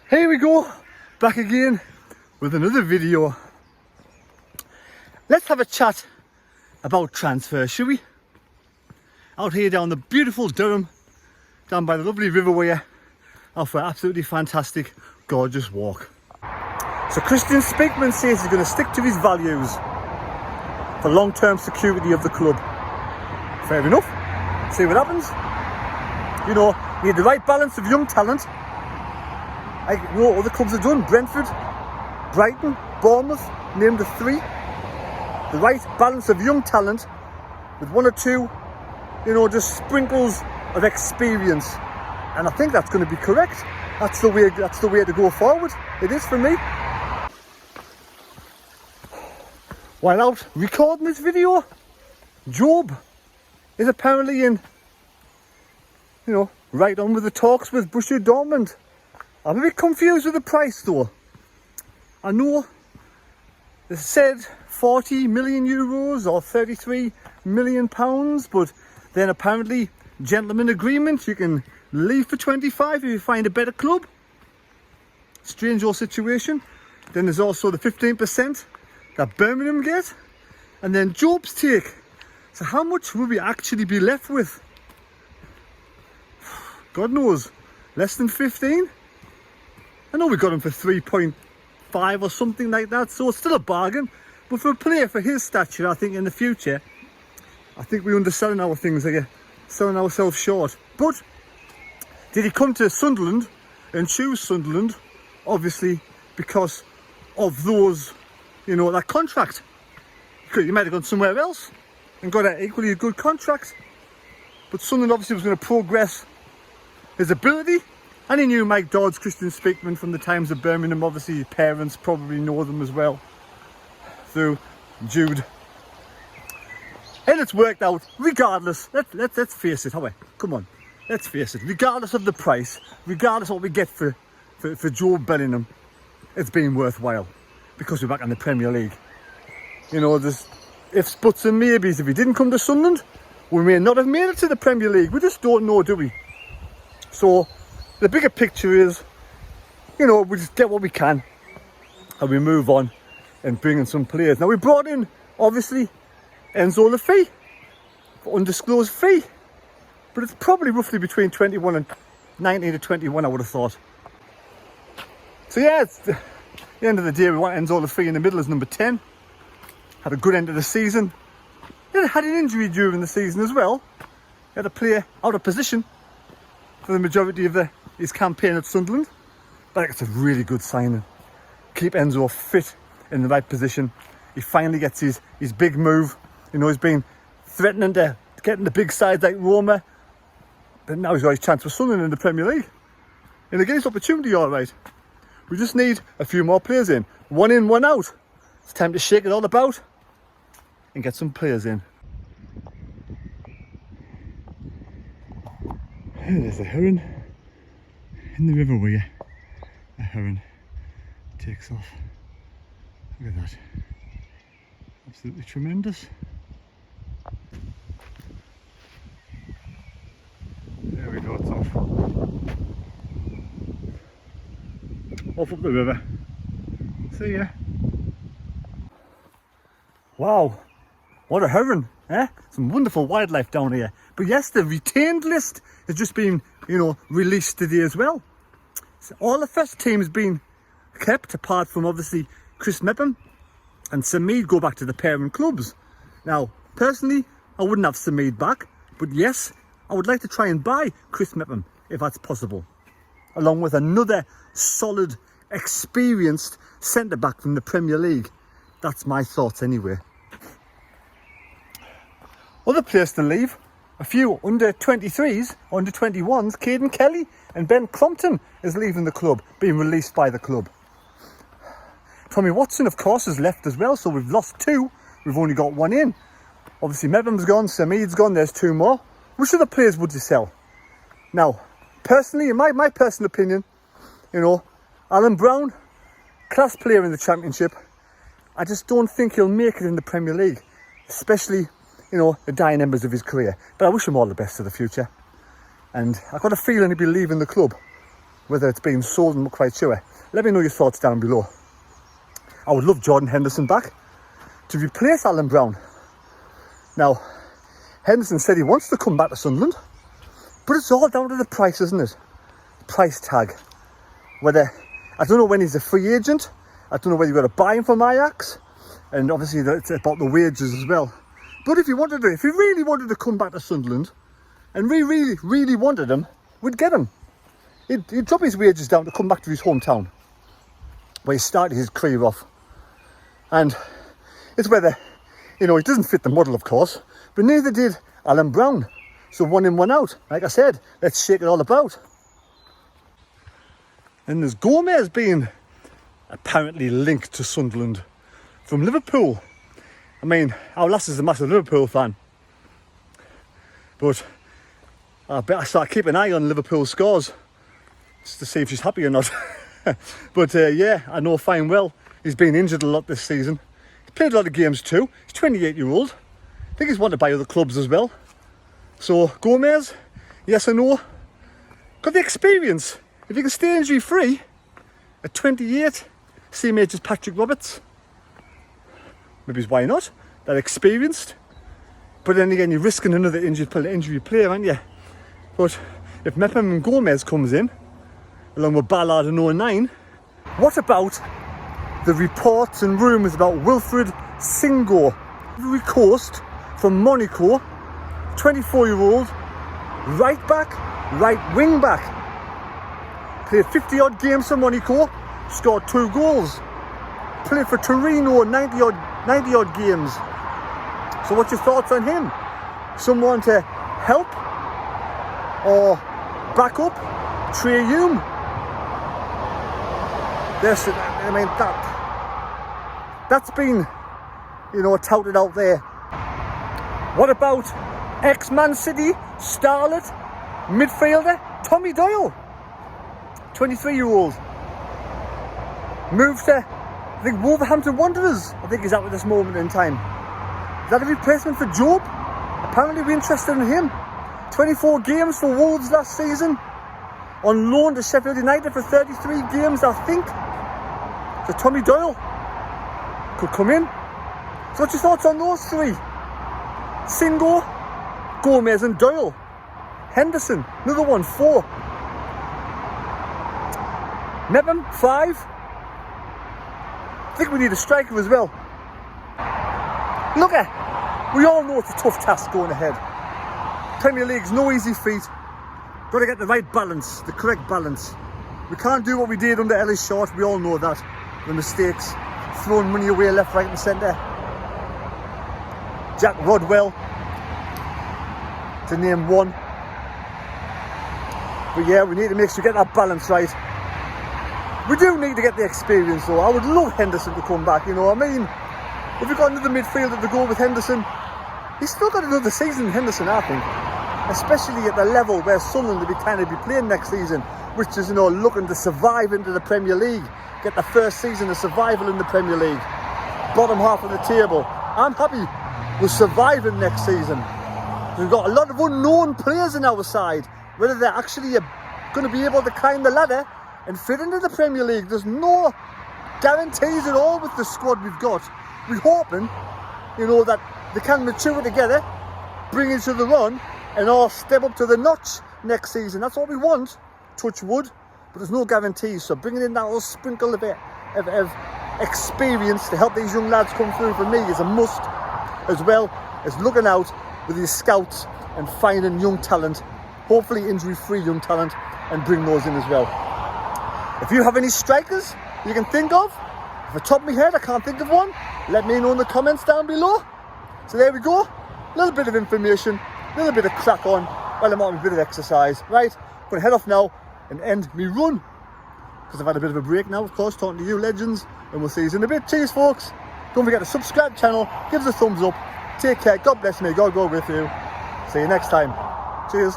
Here we go, back again with another video. Let's have a chat about transfer, shall we? Out here down the beautiful Durham, down by the lovely River Wear, out for an absolutely fantastic, gorgeous walk. So Kristjaan Speman says he's going to stick to his values for long-term security of the club. Fair enough. See what happens. You know, you need the right balance of young talent. I know other clubs have done. Brentford, Brighton, Bournemouth, name the three. The right balance of young talent with one or two, just sprinkles of experience. And I think that's going to be correct. That's the way to go forward. It is for me. While out recording this video, Jobe is apparently in, right on with the talks with Borussia Dortmund. I'm a bit confused with the price though. I know they said 40 million euros or 33 million pounds, but then apparently gentleman agreement, you can leave for 25 if you find a better club. Strange old situation. Then there's also the 15% that Birmingham get, and then Jobe's take. So how much will we actually be left with? God knows, less than 15? I know we got him for 3.5 or something like that, so it's still a bargain. But for a player for his stature, I think in the future, I think we're underselling our things here, selling ourselves short. But did he come to Sunderland and choose Sunderland? Obviously because of those, that contract. You might have gone somewhere else and got an equally a good contract. But Sunderland obviously was going to progress his ability. And he knew Mike Dodds, Kristjaan Speman from the times of Birmingham. Obviously his parents probably know them as well through Jude. And it's worked out regardless. Let's face it, come on. Let's face it. Regardless of the price, regardless of what we get for Jobe Bellingham, it's been worthwhile because we're back in the Premier League. There's ifs, buts and maybes. If he didn't come to Sunderland, we may not have made it to the Premier League. We just don't know, do we? So the bigger picture is, we just get what we can and we move on and bring in some players. Now we brought in, obviously, Enzo the fee, for undisclosed fee, but it's probably roughly between 21 and 19 to 21, I would have thought. So yeah, it's the end of the day, we want Enzo the fee in the middle as number 10. Had a good end of the season. He had an injury during the season as well. He had a player out of position for the majority of his campaign at Sunderland. But I think it's a really good signing. Keep Enzo fit in the right position. He finally gets his big move. He's been threatening to get in the big sides like Roma. But now he's got his chance for Sunderland in the Premier League. And again, his opportunity, all right. We just need a few more players in. One in, one out. It's time to shake it all about and get some players in. There's a heron in the River Wear. A heron takes off. Look at that. Absolutely tremendous. There we go, it's off. Off up the river. See ya. Wow, what a heron, eh? Some wonderful wildlife down here. But yes, the retained list has just been, released today as well. So all the first team's been kept, apart from obviously Chris Mepham and Samid go back to the parent clubs. Now, personally, I wouldn't have Samid back, but yes, I would like to try and buy Chris Mepham if that's possible, along with another solid, experienced centre-back from the Premier League. That's my thoughts anyway. Other players to leave, a few under 23s, under 21s, Caden Kelly and Ben Crompton is leaving the club, being released by the club. Tommy Watson, of course, has left as well, so we've lost two. We've only got one in. Obviously, Mepham's gone, Samid's gone, there's two more. Which other players would you sell? Now, personally, in my personal opinion, Alan Brown, class player in the Championship. I just don't think he'll make it in the Premier League, especially, the dying embers of his career. But I wish him all the best for the future. And I've got a feeling he'll be leaving the club whether it's been sold, I'm not quite sure. Let me know your thoughts down below. I would love Jordan Henderson back to replace Alan Brown. Now, Henderson said he wants to come back to Sunderland, but it's all down to the price, isn't it? Price tag. Whether, I don't know when he's a free agent, I don't know whether you've got to buy him from Ajax, and obviously it's about the wages as well. But if he really wanted to come back to Sunderland, and we really wanted him, we'd get him. He'd drop his wages down to come back to his hometown, where he started his career off. And it's whether, he doesn't fit the model, of course, but neither did Alan Brown. So 1 in, 1 out. Like I said, let's shake it all about. And there's Gomez being apparently linked to Sunderland from Liverpool. I mean, our lass is a massive Liverpool fan, but I better start keeping an eye on Liverpool scores just to see if she's happy or not. But yeah, I know fine well he's been injured a lot this season. He's played a lot of games too. He's 28-year-old. I think he's wanted by other clubs as well. So Gomez, yes or no? Got the experience. If you can stay injury free at 28, same age as Patrick Roberts, maybe why not? They're experienced. But then again, you're risking another injury player, aren't you? But if Mepham and Gomez comes in, along with Ballard and 09, what about the reports and rumours about Wilfred Singo, Ivory Coast from Monaco, 24-year-old, right back, right wing back. Played 50-odd games for Monaco, scored 2 goals. Played for Torino, 90-odd games. So what's your thoughts on him? Someone to help or back up Trey Hume? That's been, touted out there. What about ex-Man City starlet midfielder Tommy Doyle, 23-year-old, moved to, I think, Wolverhampton Wanderers. I think he's out at this moment in time. Is that a replacement for Jobe? Apparently we're interested in him. 24 games for Wolves last season, on loan to Sheffield United for 33 games, I think. So Tommy Doyle could come in. So what's your thoughts on those 3? Singo, Gomez and Doyle. Henderson, another one, 4. Mepham, 5. I think we need a striker as well. Look we all know it's a tough task going ahead. Premier League's no easy feat. Got to get the right balance, the correct balance. We can't do what we did under Ellis Short, we all know that. The mistakes, throwing money away left, right and centre. Jack Rodwell, to name one. But yeah, we need to make sure we get that balance right. We do need to get the experience though. I would love Henderson to come back, If we've got another midfielder to go with Henderson, he's still got another season in Henderson, I think. Especially at the level where Sunderland will be playing next season, which is, looking to survive into the Premier League. Get the first season of survival in the Premier League. Bottom half of the table. I'm happy with surviving next season. We've got a lot of unknown players in our side. Whether they're actually going to be able to climb the ladder and fit into the Premier League. There's no guarantees at all with the squad we've got. We're hoping, that they can mature together, bring each other on, and all step up to the notch next season. That's what we want, touch wood, but there's no guarantees. So bringing in that little sprinkle of experience to help these young lads come through for me is a must, as well as looking out with these scouts and finding young talent, hopefully injury-free young talent, and bring those in as well. If you have any strikers you can think of, off the top of my head I can't think of one, let me know in the comments down below. So there we go, a little bit of information, a little bit of crack on, while I'm on a bit of exercise. Right, I'm going to head off now and end me run, because I've had a bit of a break now, of course, talking to you legends, and we'll see you in a bit. Cheers folks, don't forget to subscribe channel, give us a thumbs up, take care, God bless me, God go with you, see you next time, cheers.